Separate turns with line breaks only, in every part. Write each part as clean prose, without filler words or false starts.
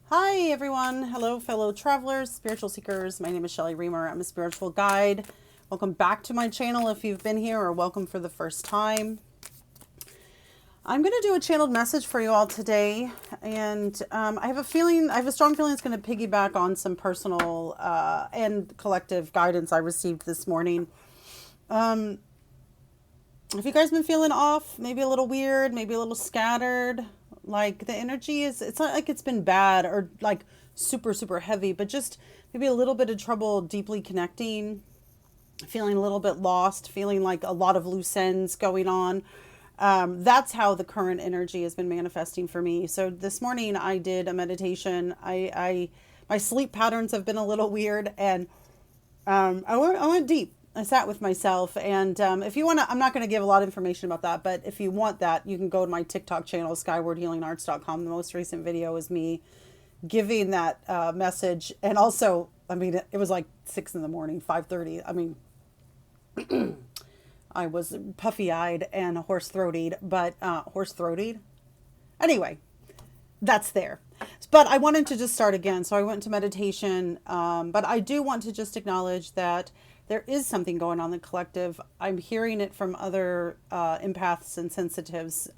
Hi everyone. Hello fellow travelers, spiritual seekers. My name is Shelly Riemer. I'm a spiritual guide. Welcome back to my channel if you've been here, or welcome for the first time. I'm going to do a channeled message for you all today, and I have a strong feeling it's going to piggyback on some personal and collective guidance I received this morning. Have you guys been feeling off? Maybe a little weird, maybe a little scattered? Like the energy it's not like it's been bad or like super, super heavy, but just maybe a little bit of trouble deeply connecting, feeling a little bit lost, feeling like a lot of loose ends going on. That's how the current energy has been manifesting for me. So this morning I did a meditation. My sleep patterns have been a little weird, and I went deep. I sat with myself, and if you want to, I'm not going to give a lot of information about that, but if you want that, you can go to my TikTok channel, skywardhealingarts.com. The most recent video is me giving that message, and also, I mean, it was like 6 in the morning, 5:30. I mean, I was puffy-eyed and hoarse-throated, but hoarse-throated. Anyway, that's there. But I wanted to just start again. So I went to meditation. But I do want to just acknowledge that there is something going on in the collective. I'm hearing it from other empaths and sensitives.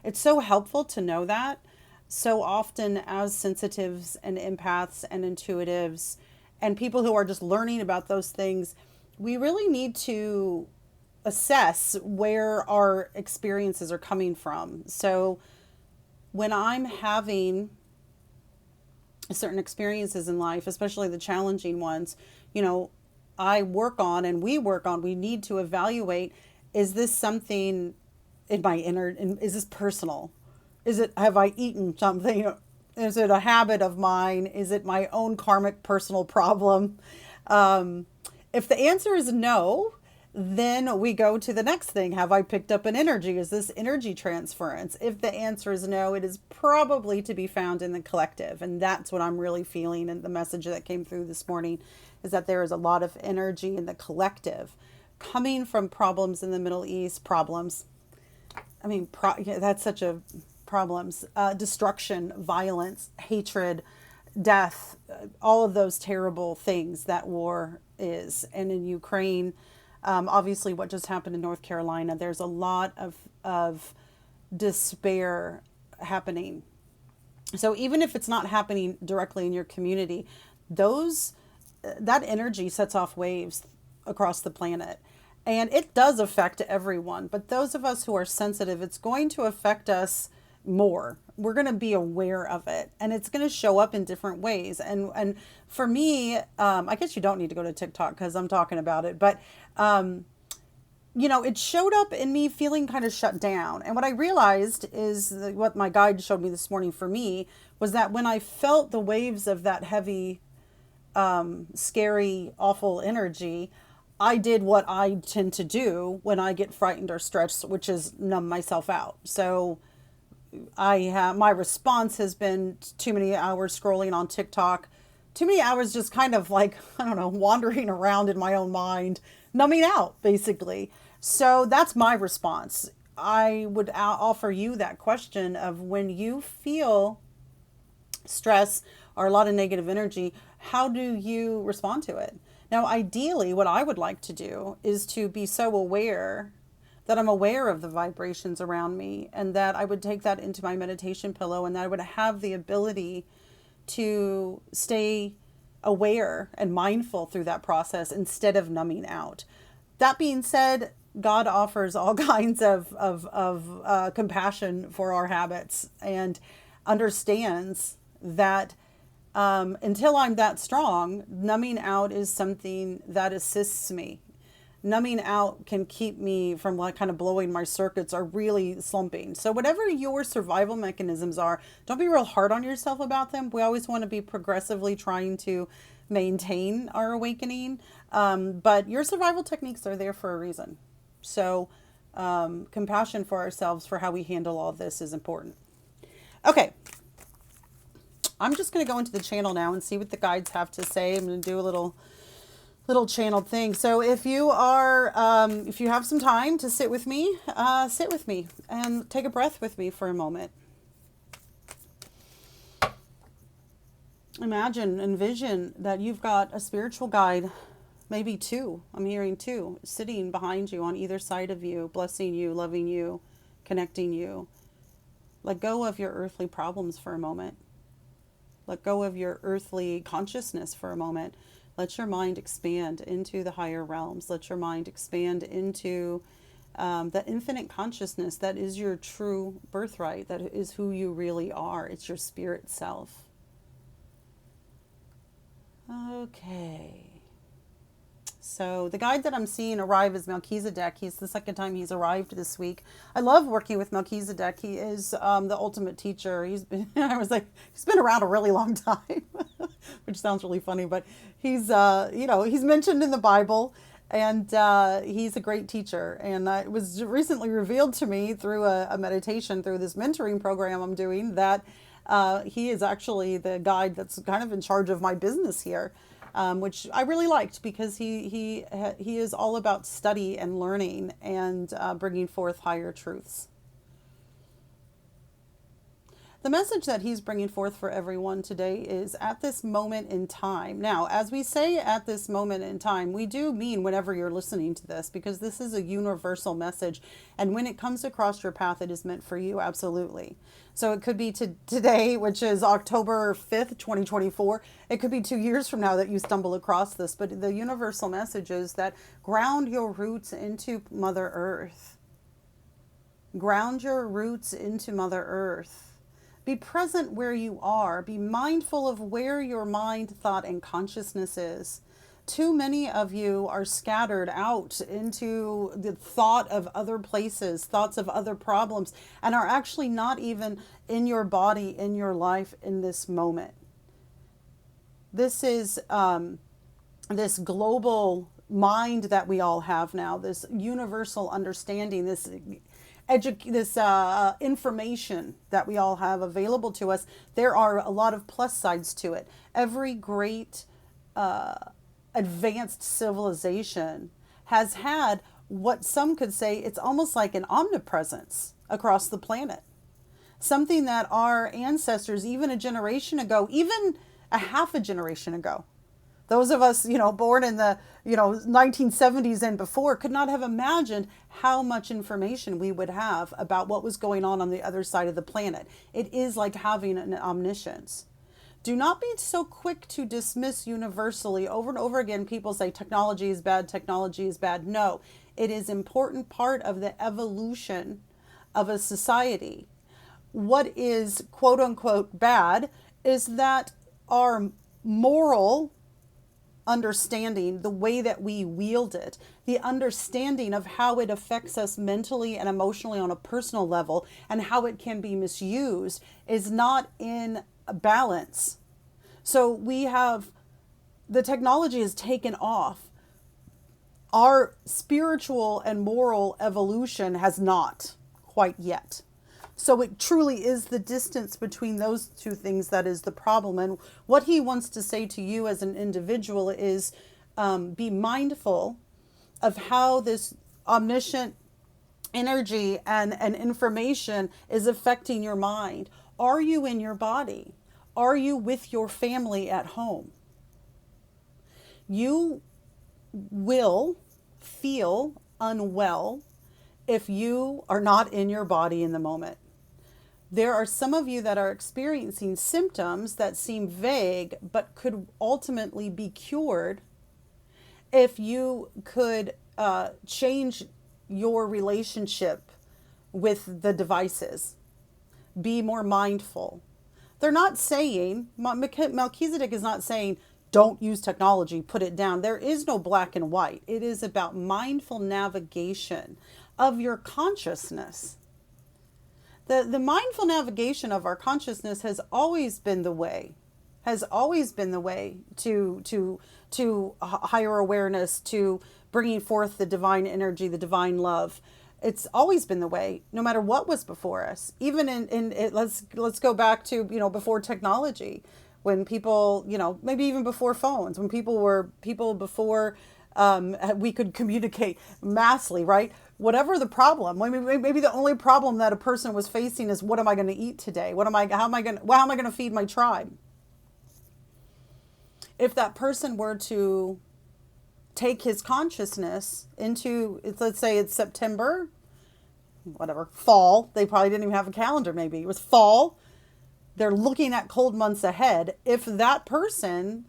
It's so helpful to know that. So often, as sensitives and empaths and intuitives and people who are just learning about those things, we really need to assess where our experiences are coming from. So when I'm having certain experiences in life, especially the challenging ones, you know, we need to evaluate, is this something in my inner, is this personal? Have I eaten something? Is it a habit of mine? Is it my own karmic personal problem? If the answer is no, then we go to the next thing. Have I picked up an energy? Is this energy transference? If the answer is no, it is probably to be found in the collective. And that's what I'm really feeling. And the message that came through this morning is that there is a lot of energy in the collective coming from problems in the Middle East. Problems. I mean, that's such a problems. Destruction, violence, hatred, death, all of those terrible things that war is. And in Ukraine, obviously what just happened in North Carolina, there's a lot of despair happening. So even if it's not happening directly in your community, that energy sets off waves across the planet. And it does affect everyone. But those of us who are sensitive, it's going to affect us more. We're going to be aware of it, and it's going to show up in different ways. And for me, I guess you don't need to go to TikTok because I'm talking about it, but it showed up in me feeling kind of shut down. And what I realized is what my guide showed me this morning for me was that when I felt the waves of that heavy, scary, awful energy, I did what I tend to do when I get frightened or stressed, which is numb myself out. So my response has been too many hours scrolling on TikTok, too many hours just kind of like, I don't know, wandering around in my own mind, numbing out basically. So that's my response. I would offer you that question of, when you feel stress or a lot of negative energy, how do you respond to it? Now, ideally, what I would like to do is to be so aware that I'm aware of the vibrations around me, and that I would take that into my meditation pillow, and that I would have the ability to stay aware and mindful through that process instead of numbing out. That being said, God offers all kinds of compassion for our habits, and understands that until I'm that strong, numbing out is something that assists me. Numbing out can keep me from like kind of blowing my circuits or really slumping. So whatever your survival mechanisms are, don't be real hard on yourself about them. We always want to be progressively trying to maintain our awakening. But your survival techniques are there for a reason. So compassion for ourselves for how we handle all this is important. Okay. I'm just going to go into the channel now and see what the guides have to say. I'm going to do a little channeled thing. So if you have some time to sit with me and take a breath with me for a moment. Imagine, envision that you've got a spiritual guide, maybe two, I'm hearing two, sitting behind you on either side of you, blessing you, loving you, connecting you. Let go of your earthly problems for a moment. Let go of your earthly consciousness for a moment. Let your mind expand into the higher realms. Let your mind expand into the infinite consciousness that is your true birthright, that is who you really are. It's your spirit self. Okay. So the guide that I'm seeing arrive is Melchizedek. He's the second time he's arrived this week. I love working with Melchizedek. He is the ultimate teacher. He's been, I was like, he's been around a really long time, which sounds really funny, but he's, he's mentioned in the Bible, and he's a great teacher. And it was recently revealed to me through a meditation, through this mentoring program I'm doing, that he is actually the guide that's kind of in charge of my business here. Which I really liked, because he is all about study and learning and bringing forth higher truths. The message that he's bringing forth for everyone today is at this moment in time. Now, as we say at this moment in time, we do mean whenever you're listening to this, because this is a universal message. And when it comes across your path, it is meant for you, absolutely. So it could be today, which is October 5th, 2024. It could be 2 years from now that you stumble across this. But the universal message is that ground your roots into Mother Earth. Ground your roots into Mother Earth. Be present where you are. Be mindful of where your mind, thought, and consciousness is. Too many of you are scattered out into the thought of other places, thoughts of other problems, and are actually not even in your body, in your life, in this moment. This is this global mind that we all have now, this universal understanding, this information that we all have available to us. There are a lot of plus sides to it. Every great advanced civilization has had what some could say it's almost like an omnipresence across the planet. Something that our ancestors, even a generation ago, even a half a generation ago, those of us, born in the, 1970s and before, could not have imagined how much information we would have about what was going on the other side of the planet. It is like having an omniscience. Do not be so quick to dismiss universally. Over and over again, people say technology is bad, technology is bad. No, it is an important part of the evolution of a society. What is quote unquote bad is that our moral understanding, the way that we wield it, the understanding of how it affects us mentally and emotionally on a personal level, and how it can be misused, is not in balance. So we have, the technology has taken off. Our spiritual and moral evolution has not quite yet. So it truly is the distance between those two things that is the problem. And what he wants to say to you as an individual is be mindful of how this omniscient energy and information is affecting your mind. Are you in your body? Are you with your family at home? You will feel unwell if you are not in your body in the moment. There are some of you that are experiencing symptoms that seem vague, but could ultimately be cured if you could change your relationship with the devices. Be more mindful. They're not saying, Melchizedek is not saying, don't use technology, put it down. There is no black and white. It is about mindful navigation of your consciousness. The mindful navigation of our consciousness has always been the way, to higher awareness, to bringing forth the divine energy, the divine love. It's always been the way, no matter what was before us. Even let's go back to, before technology, when people, maybe even before phones, when people before we could communicate massively, right? Whatever the problem, maybe the only problem that a person was facing is, what am I going to eat today? How am I going to feed my tribe? if that person were to take his consciousness into, let's say it's September, whatever, fall, they probably didn't even have a calendar, maybe it was fall, they're looking at cold months ahead. If that person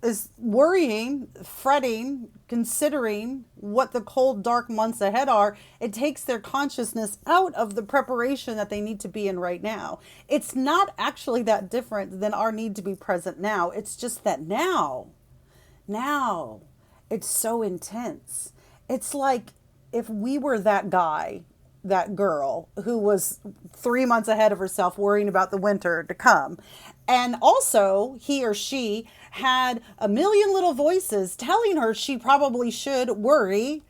is worrying, fretting, considering what the cold, dark months ahead are, it takes their consciousness out of the preparation that they need to be in right now. It's not actually that different than our need to be present now. It's just that now, it's so intense. It's like if we were that guy, that girl who was 3 months ahead of herself worrying about the winter to come. And also he or she had a million little voices telling her she probably should worry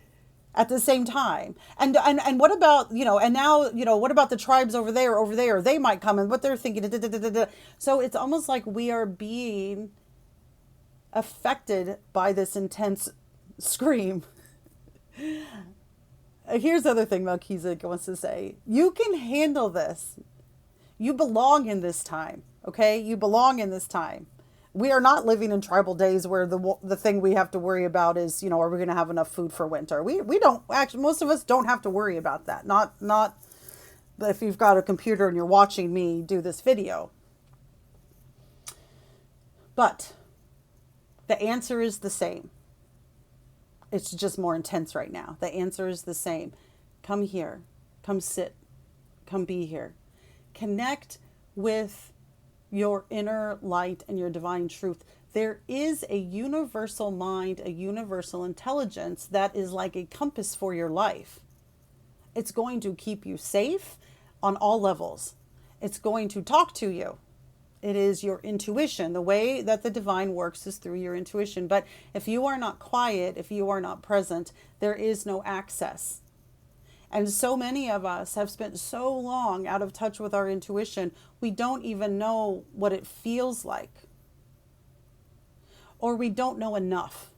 at the same time. And what about, and now, what about the tribes over there, they might come and what they're thinking. Da, da, da, da, da. So it's almost like we are being affected by this intense scream. Here's the other thing Melchizedek wants to say. You can handle this. You belong in this time. Okay? You belong in this time. We are not living in tribal days where the thing we have to worry about is, are we going to have enough food for winter? We don't actually, most of us don't have to worry about that. Not if you've got a computer and you're watching me do this video. But the answer is the same. It's just more intense right now. The answer is the same. Come here. Come sit. Come be here. Connect with your inner light and your divine truth. There is a universal mind, a universal intelligence that is like a compass for your life. It's going to keep you safe on all levels. It's going to talk to you. It is your intuition. The way that the divine works is through your intuition. But if you are not quiet, if you are not present, there is no access. And so many of us have spent so long out of touch with our intuition, we don't even know what it feels like. Or we don't know enough.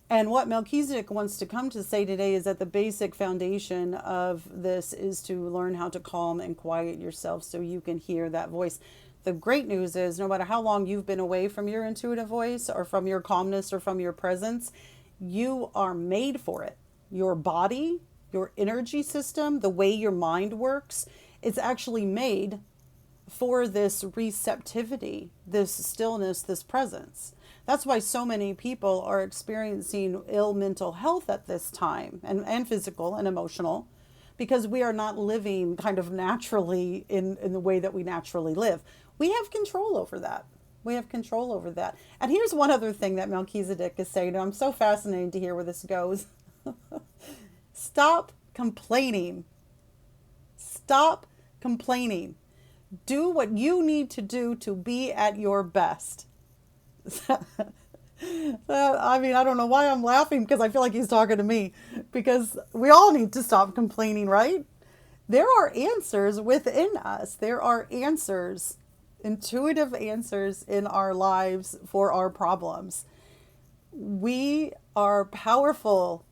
And what Melchizedek wants to come to say today is that the basic foundation of this is to learn how to calm and quiet yourself so you can hear that voice. The great news is no matter how long you've been away from your intuitive voice or from your calmness or from your presence, you are made for it. Your body, your energy system, the way your mind works, it's actually made for this receptivity, this stillness, this presence. That's why so many people are experiencing ill mental health at this time, and physical and emotional, because we are not living kind of naturally in the way that we naturally live. We have control over that. We have control over that. And here's one other thing that Melchizedek is saying, and I'm so fascinated to hear where this goes. Stop complaining. Stop complaining. Do what you need to do to be at your best. I mean, I don't know why I'm laughing, because I feel like he's talking to me, because we all need to stop complaining, right? There are answers within us. There are answers, intuitive answers in our lives for our problems. We are powerful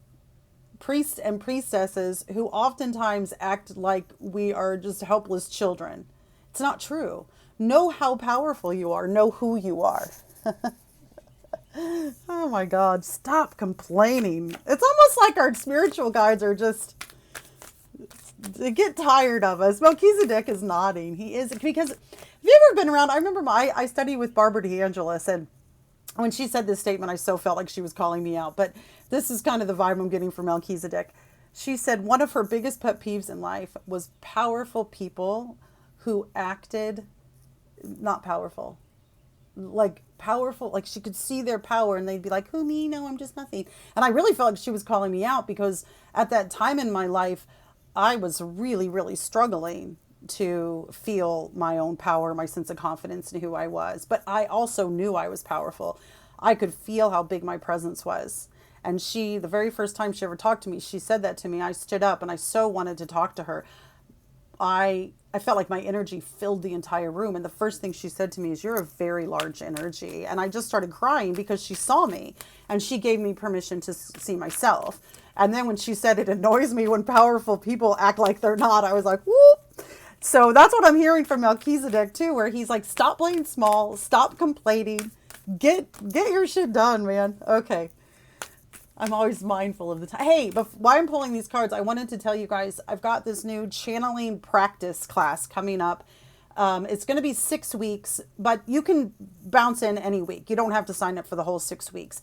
priests and priestesses who oftentimes act like we are just helpless children. It's not true. Know how powerful you are. Know who you are. Oh my God, stop complaining. It's almost like our spiritual guides are just, they get tired of us. Melchizedek is nodding. He is, because have you ever been around? I remember I studied with Barbara DeAngelis, and when she said this statement, I so felt like she was calling me out. But this is kind of the vibe I'm getting from Melchizedek. She said one of her biggest pet peeves in life was powerful people who acted not powerful. Like powerful, like she could see their power and they'd be like, who, me? No, I'm just nothing. And I really felt like she was calling me out, because at that time in my life, I was really, really struggling to feel my own power, my sense of confidence in who I was. But I also knew I was powerful. I could feel how big my presence was. And she, the very first time she ever talked to me, she said that to me. I stood up and I so wanted to talk to her. I felt like my energy filled the entire room. And the first thing she said to me is, you're a very large energy. And I just started crying because she saw me and she gave me permission to see myself. And then when she said it annoys me when powerful people act like they're not, I was like, whoop. So that's what I'm hearing from Melchizedek too, where he's like, stop playing small, stop complaining, Get your shit done, man. Okay. I'm always mindful of the time. Hey, but while I'm pulling these cards, I wanted to tell you guys I've got this new channeling practice class coming up. It's going to be 6 weeks, but you can bounce in any week. You don't have to sign up for the whole 6 weeks.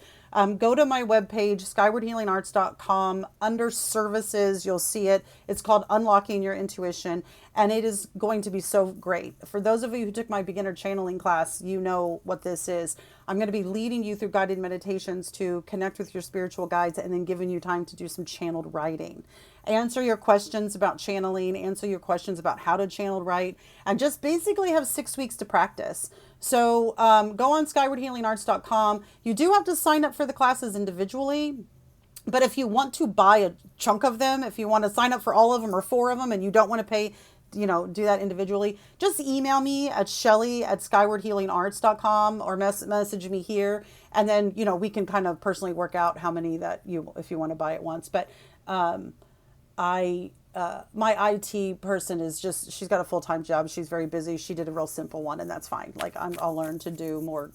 Go to my webpage, skywardhealingarts.com. Under services, you'll see it. It's called Unlocking Your Intuition, and it is going to be so great. For those of you who took my beginner channeling class, you know what this is. I'm going to be leading you through guided meditations to connect with your spiritual guides and then giving you time to do some channeled writing. Answer your questions about channeling, answer your questions about how to channel write, and just basically have 6 weeks to practice. So go on skywardhealingarts.com. You do have to sign up for the classes individually. But if you want to buy a chunk of them, if you want to sign up for all of them or 4 of them and you don't want to pay, do that individually, just email me at shelly@skywardhealingarts.com or message me here. And then, we can kind of personally work out how many if you want to buy at once. But my IT person she's got a full-time job. She's very busy. She did a real simple one, and that's fine. Like I'll learn to do more,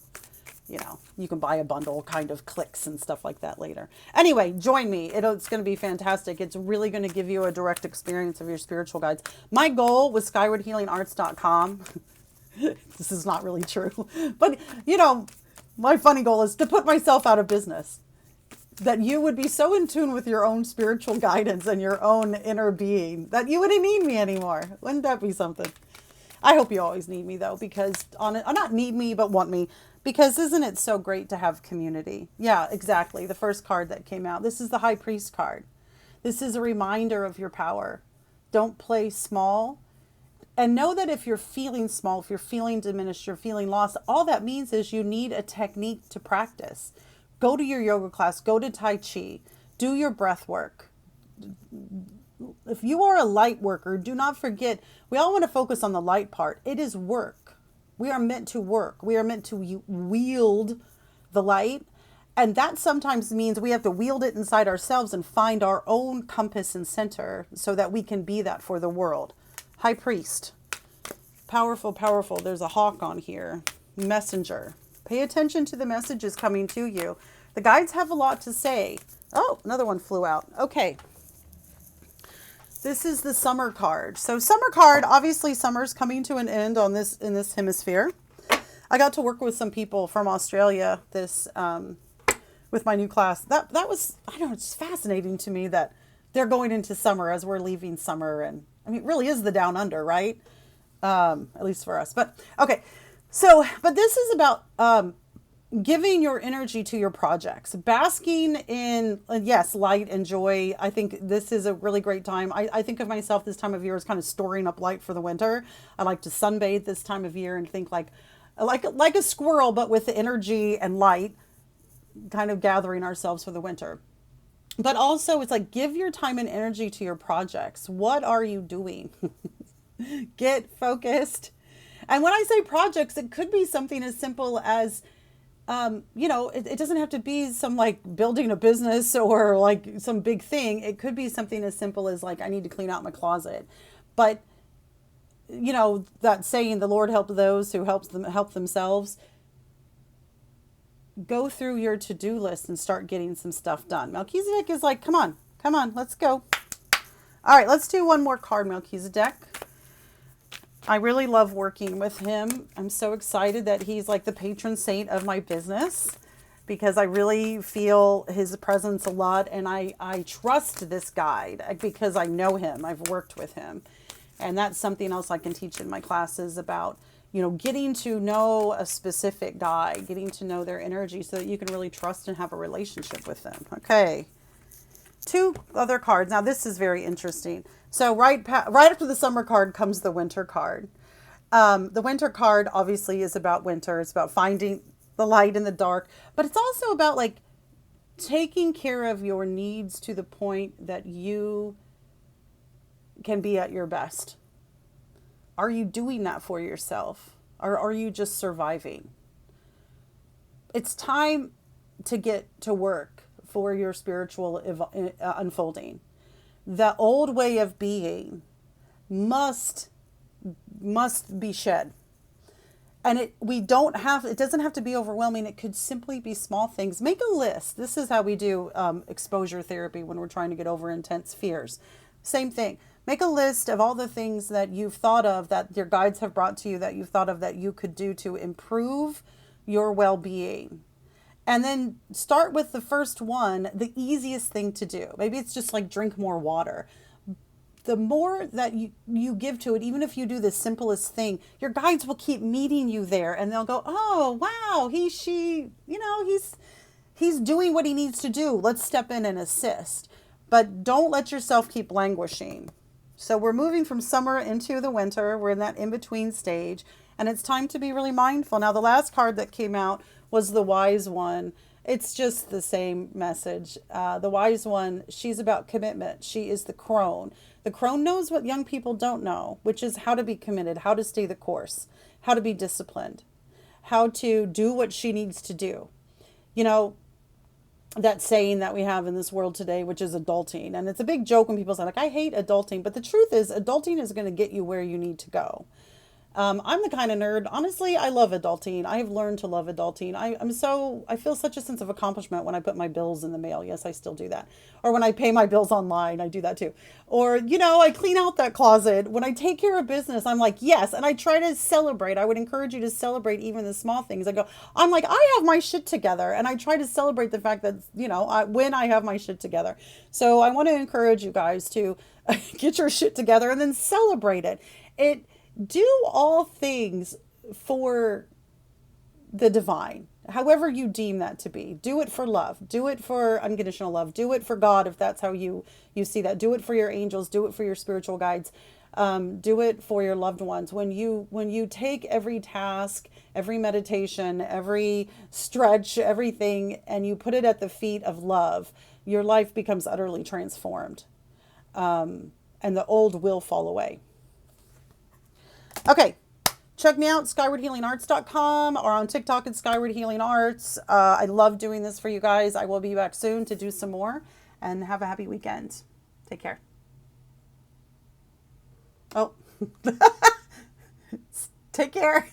you can buy a bundle kind of clicks and stuff like that later. Anyway, join me. It's going to be fantastic. It's really going to give you a direct experience of your spiritual guides. My goal with skywardhealingarts.com, this is not really true, but my funny goal is to put myself out of business. That you would be so in tune with your own spiritual guidance and your own inner being that you wouldn't need me anymore. Wouldn't that be something? I hope you always need me though, because not need me, but want me, because isn't it so great to have community? Yeah, exactly. The first card that came out. This is the High Priest card. This is a reminder of your power. Don't play small. And know that if you're feeling small, if you're feeling diminished, you're feeling lost, all that means is you need a technique to practice. Go to your yoga class, go to Tai Chi, do your breath work. If you are a light worker, do not forget, we all want to focus on the light part. It is work. We are meant to work. We are meant to wield the light. And that sometimes means we have to wield it inside ourselves and find our own compass and center so that we can be that for the world. High Priest. Powerful, powerful. There's a hawk on here. Messenger. Pay attention to the messages coming to you. The guides have a lot to say. Oh, another one flew out. Okay. This is the summer card. So summer card, obviously summer's coming to an end in this hemisphere. I got to work with some people from Australia with my new class. That was, I don't know, it's fascinating to me that they're going into summer as we're leaving summer. And I mean, it really is the down under, right? At least for us. But okay. But this is about giving your energy to your projects, basking in, yes, light and joy. I think this is a really great time. I think of myself this time of year as kind of storing up light for the winter. I like to sunbathe this time of year and think like a squirrel, but with the energy and light, kind of gathering ourselves for the winter. But also it's like, give your time and energy to your projects. What are you doing? Get focused. And when I say projects, it could be something as simple as, it doesn't have to be some like building a business or like some big thing. It could be something as simple as like, I need to clean out my closet. But, that saying, the Lord help those who help themselves. Go through your to-do list and start getting some stuff done. Melchizedek is like, come on, let's go. All right, let's do one more card, Melchizedek. I really love working with him. I'm so excited that he's like the patron saint of my business because I really feel his presence a lot. And I trust this guide because I know him. I've worked with him. And that's something else I can teach in my classes about, getting to know a specific guide, getting to know their energy so that you can really trust and have a relationship with them. Okay. 2 other cards. Now this is very interesting. So right after the summer card comes the winter card. The winter card obviously is about winter. It's about finding the light in the dark, but it's also about like taking care of your needs to the point that you can be at your best. Are you doing that for yourself? Or are you just surviving? It's time to get to work for your spiritual unfolding. The old way of being must be shed. And it doesn't have to be overwhelming. It could simply be small things. Make a list. This is how we do exposure therapy when we're trying to get over intense fears. Same thing. Make a list of all the things that you've thought of, that your guides have brought to you, that you've thought of that you could do to improve your well-being. And then start with the first one, the easiest thing to do. Maybe it's just like drink more water. The more that you give to it, even if you do the simplest thing, your guides will keep meeting you there, and they'll go, oh, wow, he's doing what he needs to do. Let's step in and assist. But don't let yourself keep languishing. So we're moving from summer into the winter. We're in that in-between stage, and it's time to be really mindful. Now, the last card that came out was the Wise One. It's just the same message. The Wise One, she's about commitment. She is the crone. The crone knows what young people don't know, which is how to be committed, how to stay the course, how to be disciplined, how to do what she needs to do. You know, that saying that we have in this world today, which is adulting. And it's a big joke when people say, like, I hate adulting. But the truth is, adulting is going to get you where you need to go. I'm the kind of nerd, honestly, I love adulting. I have learned to love adulting. I feel such a sense of accomplishment when I put my bills in the mail. Yes, I still do that. Or when I pay my bills online, I do that too. Or, I clean out that closet. When I take care of business, I'm like, yes. And I try to celebrate. I would encourage you to celebrate even the small things. I'm like, I have my shit together. And I try to celebrate the fact that, when I have my shit together. So I want to encourage you guys to get your shit together and then celebrate it. Do all things for the divine, however you deem that to be. Do it for love. Do it for unconditional love. Do it for God, if that's how you see that. Do it for your angels. Do it for your spiritual guides. Do it for your loved ones. When you take every task, every meditation, every stretch, everything, and you put it at the feet of love, your life becomes utterly transformed, and the old will fall away. Okay, check me out, skywardhealingarts.com, or on TikTok at Skyward Healing Arts. I love doing this for you guys. I will be back soon to do some more, and have a happy weekend. Take care. Oh, take care.